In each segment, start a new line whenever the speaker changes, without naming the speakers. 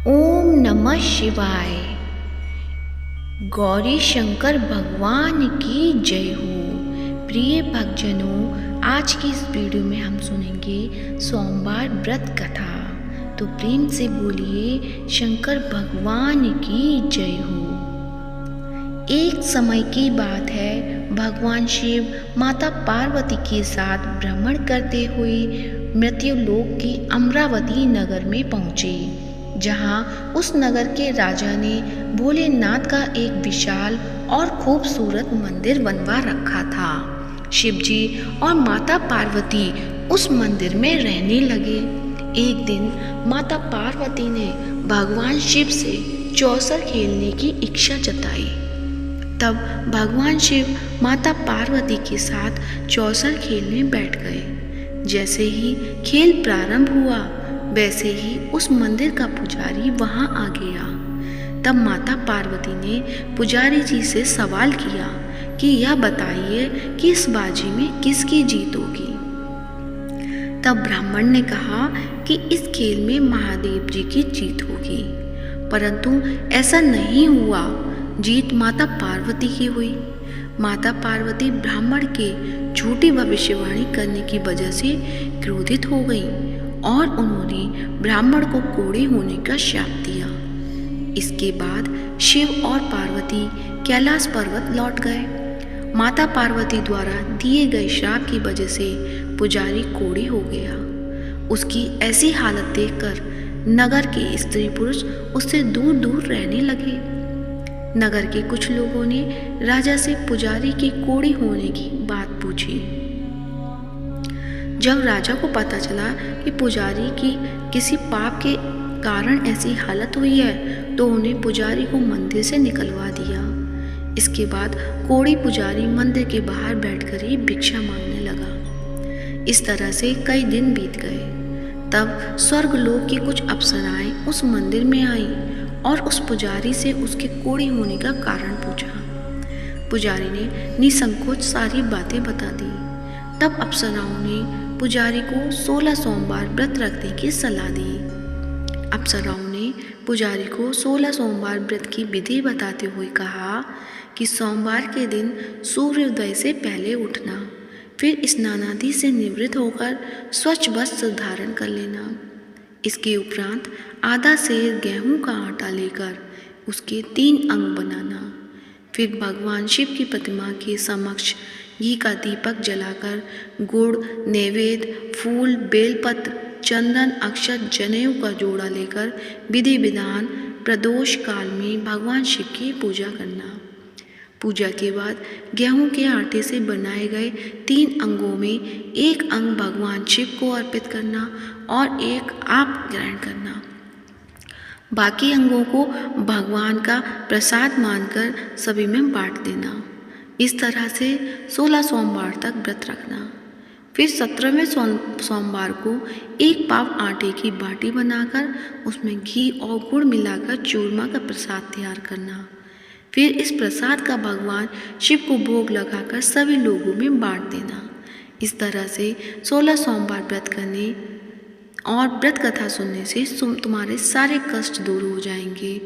ओम नमः शिवाय। गौरी शंकर भगवान की जय हो। प्रिय भक्तजनों, आज की इस वीडियो में हम सुनेंगे सोमवार व्रत कथा। तो प्रेम से बोलिए शंकर भगवान की जय हो। एक समय की बात है, भगवान शिव माता पार्वती के साथ भ्रमण करते हुए मृत्युलोक के अमरावती नगर में पहुँचे, जहाँ उस नगर के राजा ने भोलेनाथ का एक विशाल और खूबसूरत मंदिर बनवा रखा था। शिवजी और माता पार्वती उस मंदिर में रहने लगे। एक दिन माता पार्वती ने भगवान शिव से चौसर खेलने की इच्छा जताई। तब भगवान शिव माता पार्वती के साथ चौसर खेलने बैठ गए। जैसे ही खेल प्रारंभ हुआ, वैसे ही उस मंदिर का पुजारी वहां आ गया। तब माता पार्वती ने पुजारी जी से सवाल किया कि यह बताइए कि इस बाजी में किसकी जीत होगी। तब ब्राह्मण ने कहा कि इस खेल में महादेव जी की जीत होगी, परंतु ऐसा नहीं हुआ। जीत माता पार्वती की हुई। माता पार्वती ब्राह्मण के झूठी भविष्यवाणी करने की वजह से क्रोधित हो गई और उन्होंने ब्राह्मण को कोढ़े होने का श्राप दिया। इसके बाद शिव और पार्वती कैलाश पर्वत लौट गए। माता पार्वती द्वारा दिए गए श्राप की वजह से पुजारी कोढ़े हो गया। उसकी ऐसी हालत देखकर नगर के स्त्री पुरुष उससे दूर दूर रहने लगे। नगर के कुछ लोगों ने राजा से पुजारी के कोढ़े होने की बात पूछी। जब राजा को पता चला कि पुजारी की किसी पाप के कारण ऐसी हालत हुई है, तो उन्हें पुजारी को मंदिर से निकलवा दिया। इसके बाद कोढ़ी पुजारी मंदिर के बाहर बैठकर ही भिक्षा मांगने लगा। इस तरह से कई दिन बीत गए। तब स्वर्गलोक की कुछ अप्सराएं उस मंदिर में आईं और उस पुजारी से उसके कोढ़े होने का कारण पूछा। पुजारी ने निसंकोच सारी बातें बता दी। तब अप्सराओं ने पुजारी को 16 सोमवार व्रत रखने की सलाह दी। अप्सराओं ने पुजारी को 16 सोमवार व्रत की विधि बताते हुए कहा कि सोमवार के दिन सूर्योदय से पहले उठना, फिर स्नानादि से निवृत्त होकर स्वच्छ वस्त्र धारण कर लेना। इसके उपरांत आधा सेर गेहूं का आटा लेकर उसके 3 अंग बनाना। फिर भगवान शिव की प्रतिमा के समक्ष घी का दीपक जलाकर गुड़, नैवेद्य, फूल, बेलपत्र, चंदन, अक्षत, जनेऊ का जोड़ा लेकर विधि विधान प्रदोष काल में भगवान शिव की पूजा करना। पूजा के बाद गेहूं के आटे से बनाए गए 3 अंगों में एक अंग भगवान शिव को अर्पित करना और एक आप ग्रहण करना। बाकी अंगों को भगवान का प्रसाद मानकर सभी में बांट देना। इस तरह से 16 सोमवार तक व्रत रखना। फिर 17वें सोमवार को 1 पाव आटे की बाटी बनाकर उसमें घी और गुड़ मिलाकर चूरमा का प्रसाद तैयार करना। फिर इस प्रसाद का भगवान शिव को भोग लगाकर सभी लोगों में बांट देना। इस तरह से 16 सोमवार व्रत करने और व्रत कथा सुनने से तुम्हारे सारे कष्ट दूर हो जाएंगे।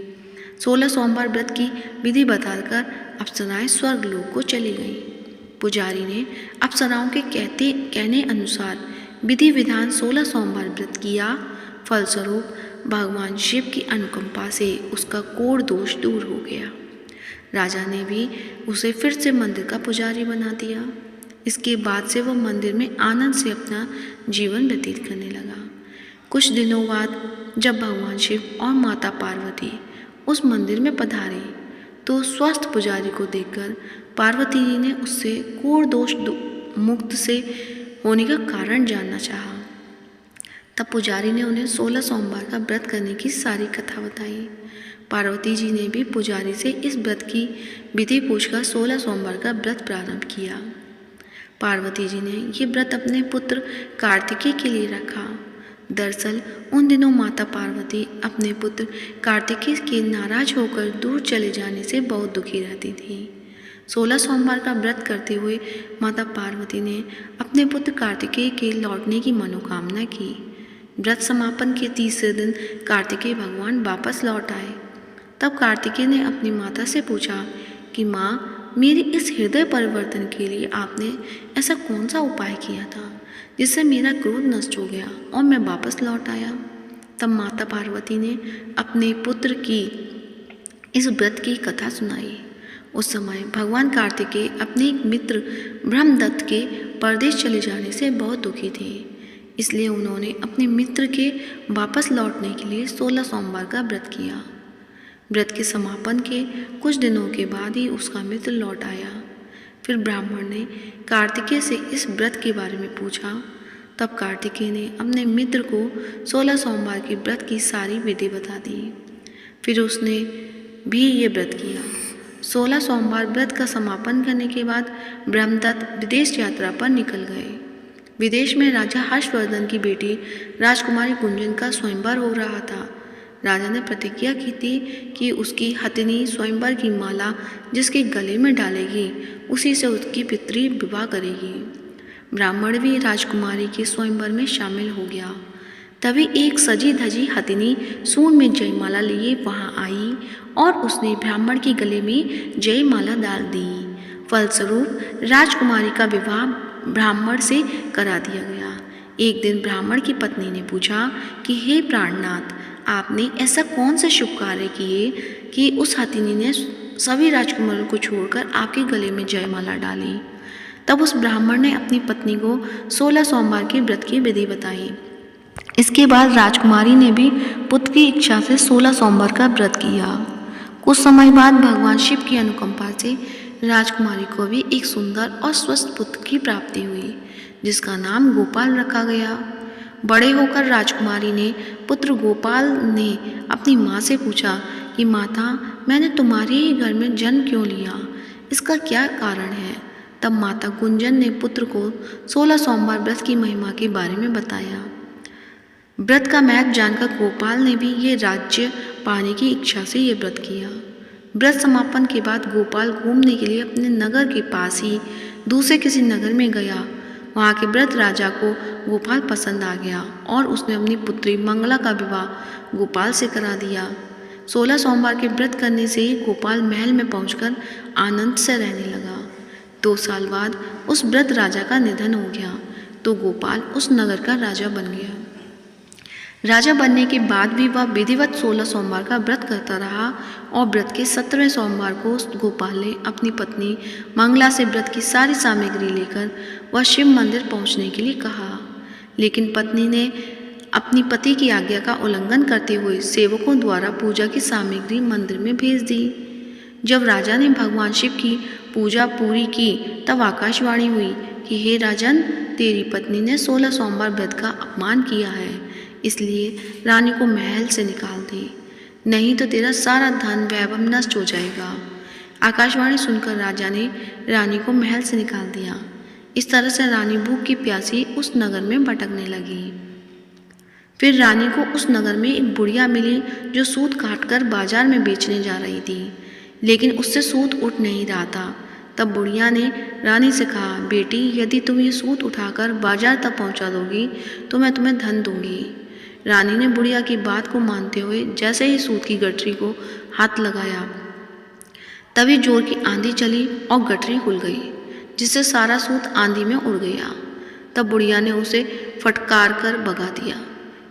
16 सोमवार व्रत की विधि बताकर अप्सराएं स्वर्गलोक को चली गईं। पुजारी ने अप्सराओं के कहने अनुसार विधि विधान 16 सोमवार व्रत किया। फलस्वरूप भगवान शिव की अनुकंपा से उसका कोढ़ दोष दूर हो गया। राजा ने भी उसे फिर से मंदिर का पुजारी बना दिया। इसके बाद से वह मंदिर में आनंद से अपना जीवन व्यतीत करने लगा। कुछ दिनों बाद जब भगवान शिव और माता पार्वती उस मंदिर में पधारे, तो स्वस्थ पुजारी को देखकर पार्वती जी ने उससे कोढ़ दोष मुक्त से होने का कारण जानना चाहा। तब पुजारी ने उन्हें 16 सोमवार का व्रत करने की सारी कथा बताई। पार्वती जी ने भी पुजारी से इस व्रत की विधि पूछकर 16 सोमवार का व्रत प्रारंभ किया। पार्वती जी ने ये व्रत अपने पुत्र कार्तिकेय के लिए रखा। दरअसल उन दिनों माता पार्वती अपने पुत्र कार्तिकेय के नाराज होकर दूर चले जाने से बहुत दुखी रहती थी। 16 सोमवार का व्रत करते हुए माता पार्वती ने अपने पुत्र कार्तिकेय के लौटने की मनोकामना की। व्रत समापन के तीसरे दिन कार्तिकेय भगवान वापस लौट आए। तब कार्तिकेय ने अपनी माता से पूछा कि माँ, मेरे इस हृदय परिवर्तन के लिए आपने ऐसा कौन सा उपाय किया था जिससे मेरा क्रोध नष्ट हो गया और मैं वापस लौट आया। तब माता पार्वती ने अपने पुत्र की इस व्रत की कथा सुनाई। उस समय भगवान कार्तिकेय अपने एक मित्र ब्रह्मदत्त के परदेश चले जाने से बहुत दुखी थे। इसलिए उन्होंने अपने मित्र के वापस लौटने के लिए 16 सोमवार का व्रत किया। व्रत के समापन के कुछ दिनों के बाद ही उसका मित्र लौट आया। फिर ब्राह्मण ने कार्तिकेय से इस व्रत के बारे में पूछा। तब कार्तिकेय ने अपने मित्र को 16 सोमवार के व्रत की सारी विधि बता दी। फिर उसने भी ये व्रत किया। 16 सोमवार व्रत का समापन करने के बाद ब्रह्मदत्त विदेश यात्रा पर निकल गए। विदेश में राजा हर्षवर्धन की बेटी राजकुमारी गुंजन का स्वयंवर हो रहा था। राजा ने प्रतिज्ञा की थी कि उसकी हथिनी स्वयंवर की माला जिसके गले में डालेगी उसी से उसकी पितरी विवाह करेगी। ब्राह्मण भी राजकुमारी के स्वयंवर में शामिल हो गया। तभी एक सजी धजी हथिनी सूंड में जयमाला लिए वहां आई और उसने ब्राह्मण के गले में जयमाला डाल दी। फलस्वरूप राजकुमारी का विवाह ब्राह्मण से करा दिया गया। एक दिन ब्राह्मण की पत्नी ने पूछा कि हे प्राणनाथ, आपने ऐसा कौन से शुभ कार्य किए कि उस हथिनी ने सभी राजकुमारों को छोड़कर आपके गले में जयमाला डाली। तब उस ब्राह्मण ने अपनी पत्नी को 16 सोमवार के व्रत की विधि बताई। इसके बाद राजकुमारी ने भी पुत्र की इच्छा से 16 सोमवार का व्रत किया। कुछ समय बाद भगवान शिव की अनुकंपा से राजकुमारी को भी एक सुंदर और स्वस्थ पुत्र की प्राप्ति हुई, जिसका नाम गोपाल रखा गया। बड़े होकर राजकुमारी ने पुत्र गोपाल ने अपनी माँ से पूछा कि माता, मैंने तुम्हारे ही घर में जन्म क्यों लिया, इसका क्या कारण है। तब माता गुंजन ने पुत्र को 16 सोमवार व्रत की महिमा के बारे में बताया। व्रत का महत्व जानकर गोपाल ने भी ये राज्य पाने की इच्छा से ये व्रत किया। व्रत समापन के बाद गोपाल घूमने के लिए अपने नगर के पास ही दूसरे किसी नगर में गया। वहाँ के व्रत राजा को गोपाल पसंद आ गया और उसने अपनी पुत्री मंगला का विवाह गोपाल से करा दिया। 16 सोमवार के व्रत करने से ही गोपाल महल में पहुंचकर आनंद से रहने लगा। 2 साल बाद उस व्रत राजा का निधन हो गया तो गोपाल उस नगर का राजा बन गया। राजा बनने के बाद भी वह विधिवत 16 सोमवार का व्रत करता रहा और व्रत के 17वें सोमवार को गोपाल ने अपनी पत्नी मंगला से व्रत की सारी सामग्री लेकर वह शिव मंदिर पहुंचने के लिए कहा। लेकिन पत्नी ने अपनी पति की आज्ञा का उल्लंघन करते हुए सेवकों द्वारा पूजा की सामग्री मंदिर में भेज दी। जब राजा ने भगवान शिव की पूजा पूरी की तब आकाशवाणी हुई कि हे राजन, तेरी पत्नी ने 16 सोमवार व्रत का अपमान किया है, इसलिए रानी को महल से निकाल दे, नहीं तो तेरा सारा धन वैभव नष्ट हो जाएगा। आकाशवाणी सुनकर राजा ने रानी को महल से निकाल दिया। इस तरह से रानी भूख की प्यासी उस नगर में भटकने लगी। फिर रानी को उस नगर में एक बुढ़िया मिली जो सूत काटकर बाजार में बेचने जा रही थी, लेकिन उससे सूत उठ नहीं रहा था। तब बुढ़िया ने रानी से कहा, बेटी, यदि तुम ये सूत उठाकर बाजार तक पहुंचा दोगी तो मैं तुम्हें धन दूंगी। रानी ने बुढ़िया की बात को मानते हुए जैसे ही सूत की गठरी को हाथ लगाया तभी जोर की आंधी चली और गठरी खुल गई, जिससे सारा सूत आंधी में उड़ गया। तब बुढ़िया ने उसे फटकार कर भगा दिया।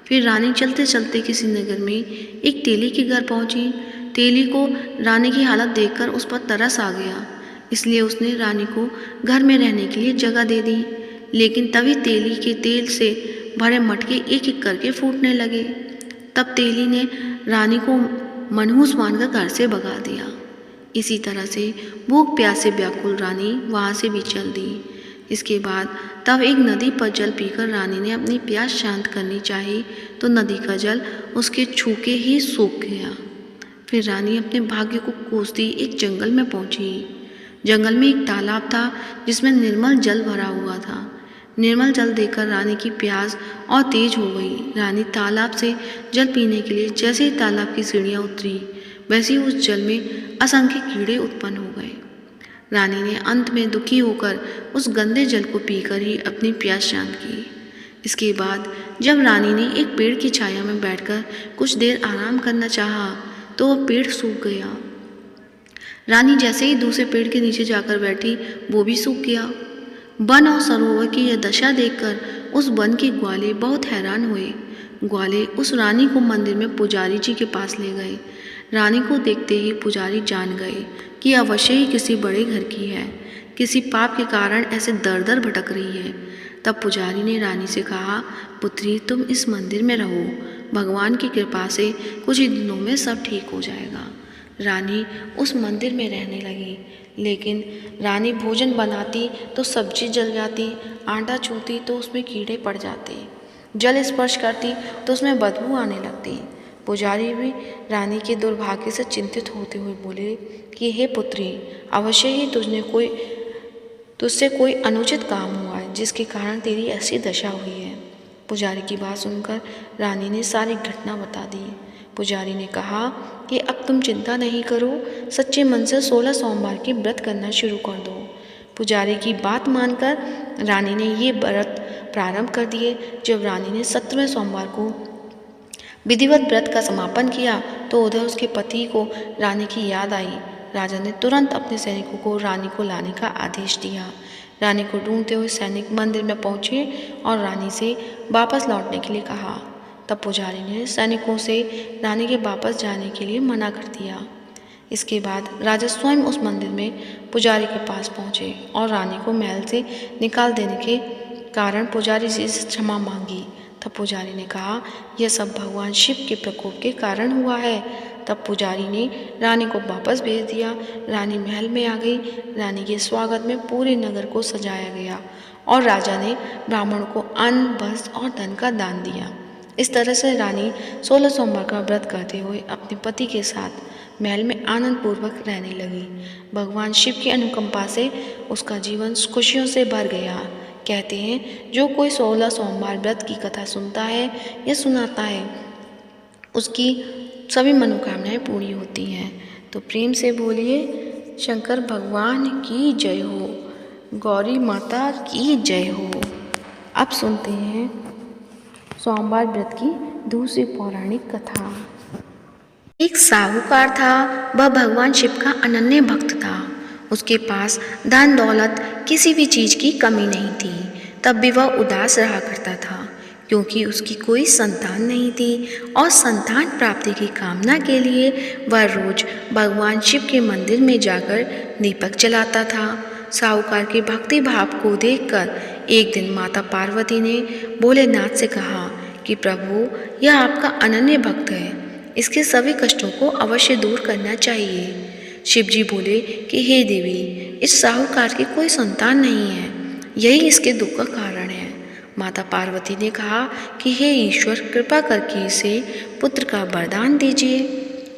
फिर रानी चलते चलते किसी नगर में एक तेली के घर पहुंची। तेली को रानी की हालत देखकर उस पर तरस आ गया, इसलिए उसने रानी को घर में रहने के लिए जगह दे दी। लेकिन तभी तेली के तेल से भरे मटके एक एक करके फूटने लगे। तब तेली ने रानी को मनहूस मानकर घर से भगा दिया। इसी तरह से भूख प्यास से व्याकुल रानी वहाँ से भी चल दी। इसके बाद तब एक नदी पर जल पीकर रानी ने अपनी प्यास शांत करनी चाही तो नदी का जल उसके छूके ही सूख गया। फिर रानी अपने भाग्य को कोसती एक जंगल में पहुंची। जंगल में एक तालाब था जिसमें निर्मल जल भरा हुआ था। निर्मल जल देखकर रानी की प्यास और तेज हो गई। रानी तालाब से जल पीने के लिए जैसे ही तालाब की सीढ़ियाँ उतरी वैसे ही उस जल में असंख्य कीड़े उत्पन्न हो गए। रानी ने अंत में दुखी होकर उस गंदे जल को पीकर ही अपनी प्यास शांत की। इसके बाद जब रानी ने एक पेड़ की छाया में बैठकर कुछ देर आराम करना चाहा तो वह पेड़ सूख गया। रानी जैसे ही दूसरे पेड़ के नीचे जाकर बैठी वो भी सूख गया। वन और सरोवर की यह दशा देखकर उस वन के ग्वाले बहुत हैरान हुए। ग्वाले उस रानी को मंदिर में पुजारी जी के पास ले गए। रानी को देखते ही पुजारी जान गए कि अवश्य ही किसी बड़े घर की है, किसी पाप के कारण ऐसे दर दर भटक रही है। तब पुजारी ने रानी से कहा, पुत्री तुम इस मंदिर में रहो, भगवान की कृपा से कुछ ही दिनों में सब ठीक हो जाएगा। रानी उस मंदिर में रहने लगी, लेकिन रानी भोजन बनाती तो सब्जी जल जाती, आटा छूती तो उसमें कीड़े पड़ जाते, जल स्पर्श करती तो उसमें बदबू आने लगती। पुजारी भी रानी के दुर्भाग्य से चिंतित होते हुए बोले कि हे पुत्री, अवश्य ही तुझसे कोई अनुचित काम हुआ है जिसके कारण तेरी ऐसी दशा हुई है। पुजारी की बात सुनकर रानी ने सारी घटना बता दी। पुजारी ने कहा कि अब तुम चिंता नहीं करो, सच्चे मन से 16 सोमवार के व्रत करना शुरू कर दो। पुजारी की बात मानकर रानी ने ये व्रत प्रारंभ कर दिए। जब रानी ने 17वें सोमवार को विधिवत व्रत का समापन किया तो उधर उसके पति को रानी की याद आई। राजा ने तुरंत अपने सैनिकों को रानी को लाने का आदेश दिया। रानी को ढूंढते हुए सैनिक मंदिर में पहुंचे और रानी से वापस लौटने के लिए कहा। तब पुजारी ने सैनिकों से रानी के वापस जाने के लिए मना कर दिया। इसके बाद राजा स्वयं उस मंदिर में पुजारी के पास पहुंचे और रानी को महल से निकाल देने के कारण पुजारी जी से क्षमा मांगी। तब पुजारी ने कहा, यह सब भगवान शिव के प्रकोप के कारण हुआ है। तब पुजारी ने रानी को वापस भेज दिया। रानी महल में आ गई। रानी के स्वागत में पूरे नगर को सजाया गया और राजा ने ब्राह्मण को अन्न, वस्त्र और धन का दान दिया। इस तरह से रानी 16 सोमवार का व्रत करते हुए अपने पति के साथ महल में आनंद पूर्वक रहने लगी। भगवान शिव की अनुकंपा से उसका जीवन खुशियों से भर गया। कहते हैं, जो कोई 16 सोमवार व्रत की कथा सुनता है या सुनाता है उसकी सभी मनोकामनाएं पूरी होती हैं। तो प्रेम से बोलिए, शंकर भगवान की जय हो, गौरी माता की जय हो। अब सुनते हैं सोमवार व्रत की दूसरी पौराणिक कथा। एक साहूकार था। वह भगवान शिव का अनन्य भक्त था। उसके पास धन दौलत किसी भी चीज की कमी नहीं थी। तब भी वह उदास रहा करता था क्योंकि उसकी कोई संतान नहीं थी और संतान प्राप्ति की कामना के लिए वह रोज भगवान शिव के मंदिर में जाकर दीपक जलाता था। साहूकार के भक्ति भाव को देखकर एक दिन माता पार्वती ने भोलेनाथ से कहा कि प्रभु, यह आपका अनन्य भक्त है, इसके सभी कष्टों को अवश्य दूर करना चाहिए। शिव जी बोले कि हे देवी, इस साहूकार की कोई संतान नहीं है, यही इसके दुख का कारण है। माता पार्वती ने कहा कि हे ईश्वर, कृपा करके इसे पुत्र का वरदान दीजिए।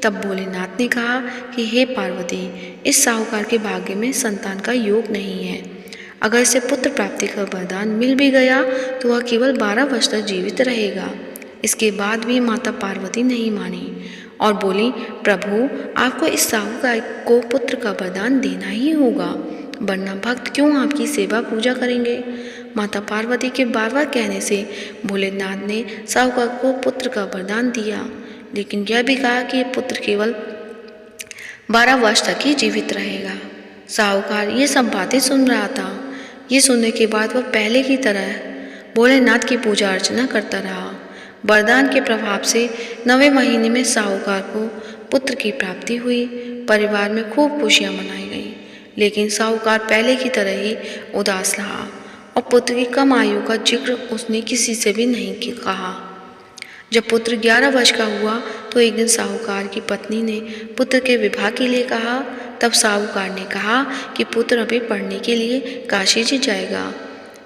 तब भोलेनाथ ने कहा कि हे पार्वती, इस साहूकार के भाग्य में संतान का योग नहीं है। अगर इसे पुत्र प्राप्ति का वरदान मिल भी गया तो वह केवल 12 वर्ष तक जीवित रहेगा। इसके बाद भी माता पार्वती नहीं मानी और बोली, प्रभु, आपको इस साहूकार को पुत्र का वरदान देना ही होगा, वरना भक्त क्यों आपकी सेवा पूजा करेंगे। माता पार्वती के बार बार कहने से भोलेनाथ ने साहूकार को पुत्र का वरदान दिया, लेकिन यह भी कहा कि पुत्र केवल 12 वर्ष तक ही जीवित रहेगा। साहूकार ये सब बातें सुन रहा था। ये सुनने के बाद वह पहले की तरह भोलेनाथ की पूजा अर्चना करता रहा। वरदान के प्रभाव से 9वें महीने में साहूकार को पुत्र की प्राप्ति हुई। परिवार में खूब खुशियां मनाई गई, लेकिन साहूकार पहले की तरह ही उदास रहा और पुत्र की कम आयु का जिक्र उसने किसी से भी नहीं कहा। जब पुत्र 11 वर्ष का हुआ तो एक दिन साहूकार की पत्नी ने पुत्र के विवाह के लिए कहा। तब साहूकार ने कहा कि पुत्र अभी पढ़ने के लिए काशी जी जाएगा।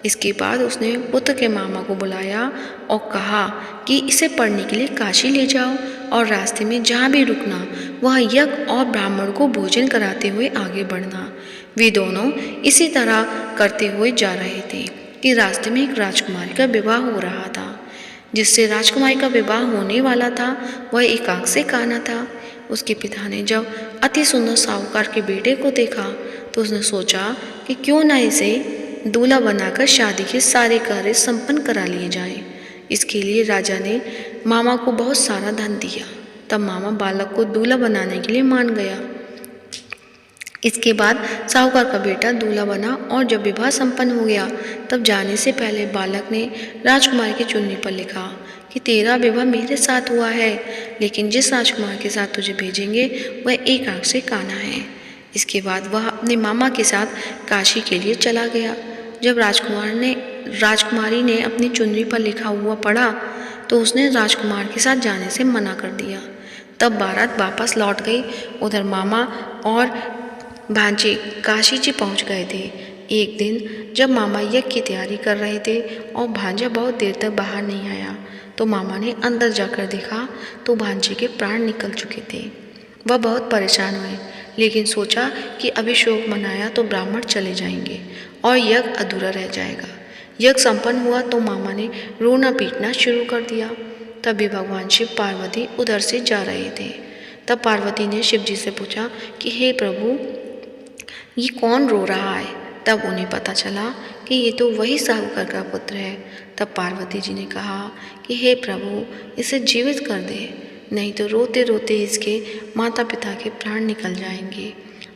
इसके बाद उसने पुत्र के मामा को बुलाया और कहा कि इसे पढ़ने के लिए काशी ले जाओ और रास्ते में जहाँ भी रुकना वह यज्ञ और ब्राह्मण को भोजन कराते हुए आगे बढ़ना। वे दोनों इसी तरह करते हुए जा रहे थे कि रास्ते में एक राजकुमारी का विवाह हो रहा था। जिससे राजकुमारी का विवाह होने वाला था वह एक आंख से काना था। उसके पिता ने जब अति सुंदर साहूकार के बेटे को देखा तो उसने सोचा कि क्यों न इसे दूल्हा बनाकर शादी के सारे कार्य संपन्न करा लिए जाएं। इसके लिए राजा ने मामा को बहुत सारा धन दिया। तब मामा बालक को दूल्हा बनाने के लिए मान गया। इसके बाद साहूकार का बेटा दूल्हा बना और जब विवाह संपन्न हो गया तब जाने से पहले बालक ने राजकुमार की चुन्नी पर लिखा कि तेरा विवाह मेरे साथ हुआ है, लेकिन जिस राजकुमार के साथ तुझे भेजेंगे वह एक आंख से काना है। इसके बाद वह अपने मामा के साथ काशी के लिए चला गया। जब राजकुमारी ने अपनी चुन्नी पर लिखा हुआ पढ़ा तो उसने राजकुमार के साथ जाने से मना कर दिया। तब बारात वापस लौट गई। उधर मामा और भांजे काशी जी पहुंच गए थे। एक दिन जब मामा यज्ञ की तैयारी कर रहे थे और भांजा बहुत देर तक बाहर नहीं आया तो मामा ने अंदर जाकर देखा तो भांजे के प्राण निकल चुके थे। वह बहुत परेशान हुए, लेकिन सोचा कि अभी शोक मनाया तो ब्राह्मण चले जाएंगे और यज्ञ अधूरा रह जाएगा। यज्ञ संपन्न हुआ तो मामा ने रोना पीटना शुरू कर दिया। तभी भगवान शिव पार्वती उधर से जा रहे थे। तब पार्वती ने शिव जी से पूछा कि हे प्रभु, ये कौन रो रहा है? तब उन्हें पता चला कि ये तो वही साहूकार का पुत्र है। तब पार्वती जी ने कहा कि हे प्रभु, इसे जीवित कर दे, नहीं तो रोते रोते इसके माता पिता के प्राण निकल जाएंगे।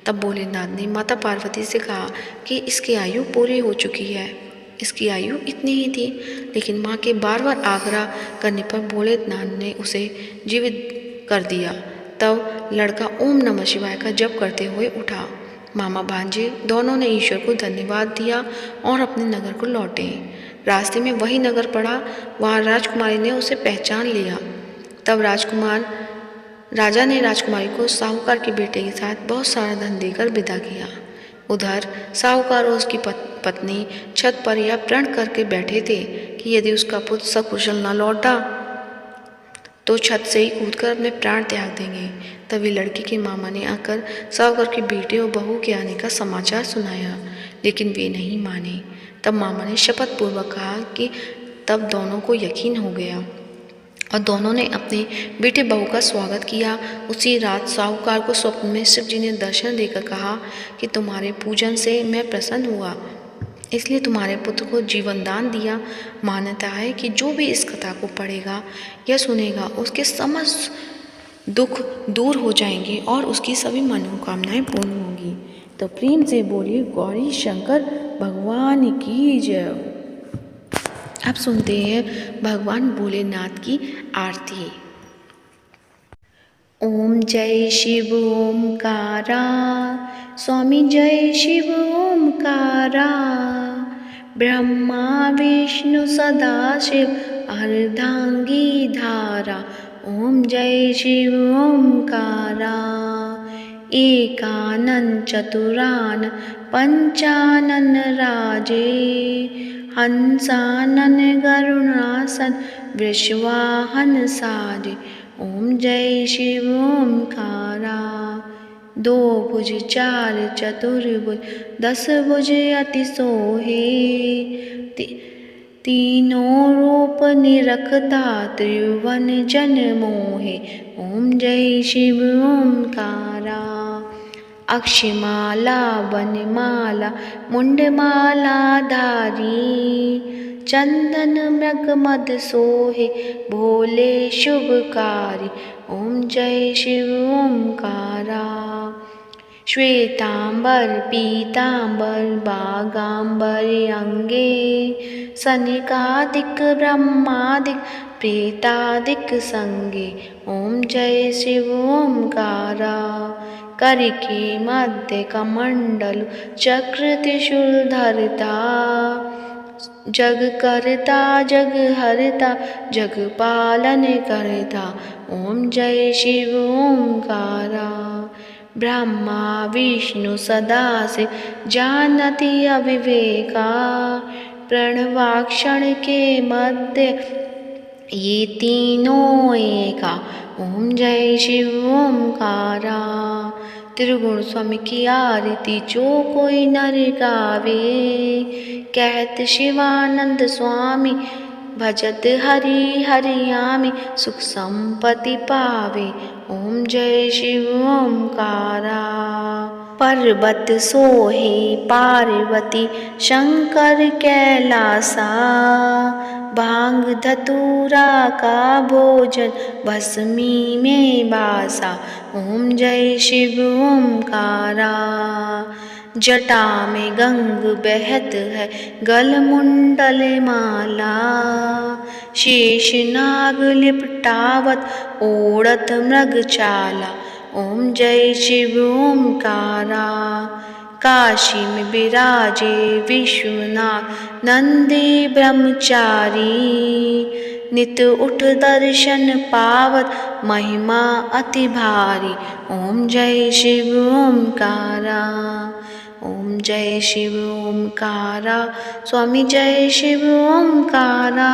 तब भोलेनाथ ने माता पार्वती से कहा कि इसकी आयु पूरी हो चुकी है। इसकी आयु इतनी ही थी, लेकिन माँ के बार बार आग्रह करने पर भोलेनाथ ने उसे जीवित कर दिया। तब लड़का ओम नमः शिवाय का जप करते हुए उठा। मामा भांजे दोनों ने ईश्वर को धन्यवाद दिया और अपने नगर को लौटे। रास्ते में वही नगर पड़ा, वहाँ राजकुमारी ने उसे पहचान लिया। तब राजा ने राजकुमारी को साहूकार के बेटे के साथ बहुत सारा धन देकर विदा किया। उधर साहूकार और उसकी पत्नी छत पर यह प्रण करके बैठे थे कि यदि उसका पुत्र सकुशल न लौटा तो छत से ही कूदकर अपने प्राण त्याग देंगे। तभी लड़की के मामा ने आकर साहूकार के बेटे और बहू के आने का समाचार सुनाया, लेकिन वे नहीं माने। तब मामा ने शपथ पूर्वक कहा कि तब दोनों को यकीन हो गया और दोनों ने अपने बेटे बहू का स्वागत किया। उसी रात साहूकार को स्वप्न में शिव जी ने दर्शन देकर कहा कि तुम्हारे पूजन से मैं प्रसन्न हुआ, इसलिए तुम्हारे पुत्र को जीवन दान दिया। मान्यता है कि जो भी इस कथा को पढ़ेगा या सुनेगा उसके समस्त दुख दूर हो जाएंगे और उसकी सभी मनोकामनाएं पूर्ण होंगी। तो प्रेम से बोलिए गौरी शंकर भगवान की जय। अब सुनते हैं भगवान भोलेनाथ की आरती। ओम जय शिव ओमकारा, स्वामी जय शिव ओमकारा। ब्रह्मा विष्णु सदाशिव अर्धांगी धारा। ओम जय शिव ओमकारा। एकानन चतुरान पंचानन राजे। हंसानन गरुणासन वृषवाहन साजे। ओम जय शिव ओमकारा। दो भुज चार चतुर्भुज 10 भुज अति सोहे। तीनों रूप निरखता त्रिभुवन जन मोहे। ओम जय शिव ओमकारा। अक्षमाला वनमाला मुंडमाला धारी। चंदन मृग मद सोहे भोले शुभकारी। ओम जय शिव ओमकारा। श्वेतांबर पीतांबर बागांबर अंगे। सनकादिक ब्रह्मादिक प्रेतादिक संगे। ओम जय शिव ओमकारा। करके मध्य कमंडल चक्र त्रिशूल धरता। जग करता जग हरता जग पालन करता। ओम जय शिव ओमकारा। ब्रह्मा विष्णु सदाशिव जानति अविवेका। प्रणवाक्षण के मध्य ये तीनों एका। ओम जय शिव ओमकारा। त्रिगुण स्वामी की आरती जो कोई नर गावे। कहत शिवानंद स्वामी भजत हरि हरियामी। सुख संपत्ति पावे। ओम जय शिव ओमकारा। पर्वत सोहे पार्वती शंकर कैलासा, भांग धतूरा का भोजन भस्मी में बासा। ओम जय शिव ओमकारा। जटा में गंग बहत है गलमुंडल माला, शेष नाग लिपटावत ओढ़त मृग चाला। ओम जय शिव ओमकारा। काशी में विराजे विश्वनाथ नंदी ब्रह्मचारी, नित उठ दर्शन पावत महिमा अति भारी। ओम जय शिव ओमकारा। ओम जय शिव ओमकारा। स्वामी जय शिव ओमकारा।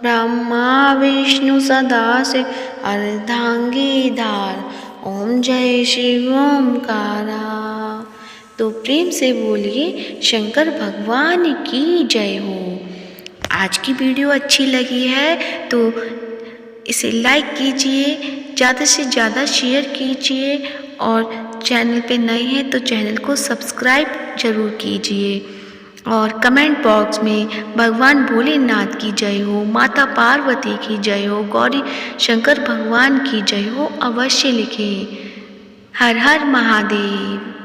ब्रह्मा विष्णु सदा शिव अर्धांगी धार। ओम जय शिव ओमकारा। तो प्रेम से बोलिए शंकर भगवान की जय हो। आज की वीडियो अच्छी लगी है तो इसे लाइक कीजिए, ज़्यादा से ज़्यादा शेयर कीजिए और चैनल पे नए हैं तो चैनल को सब्सक्राइब जरूर कीजिए। और कमेंट बॉक्स में भगवान भोलेनाथ की जय हो, माता पार्वती की जय हो, गौरी शंकर भगवान की जय हो अवश्य लिखें। हर हर महादेव।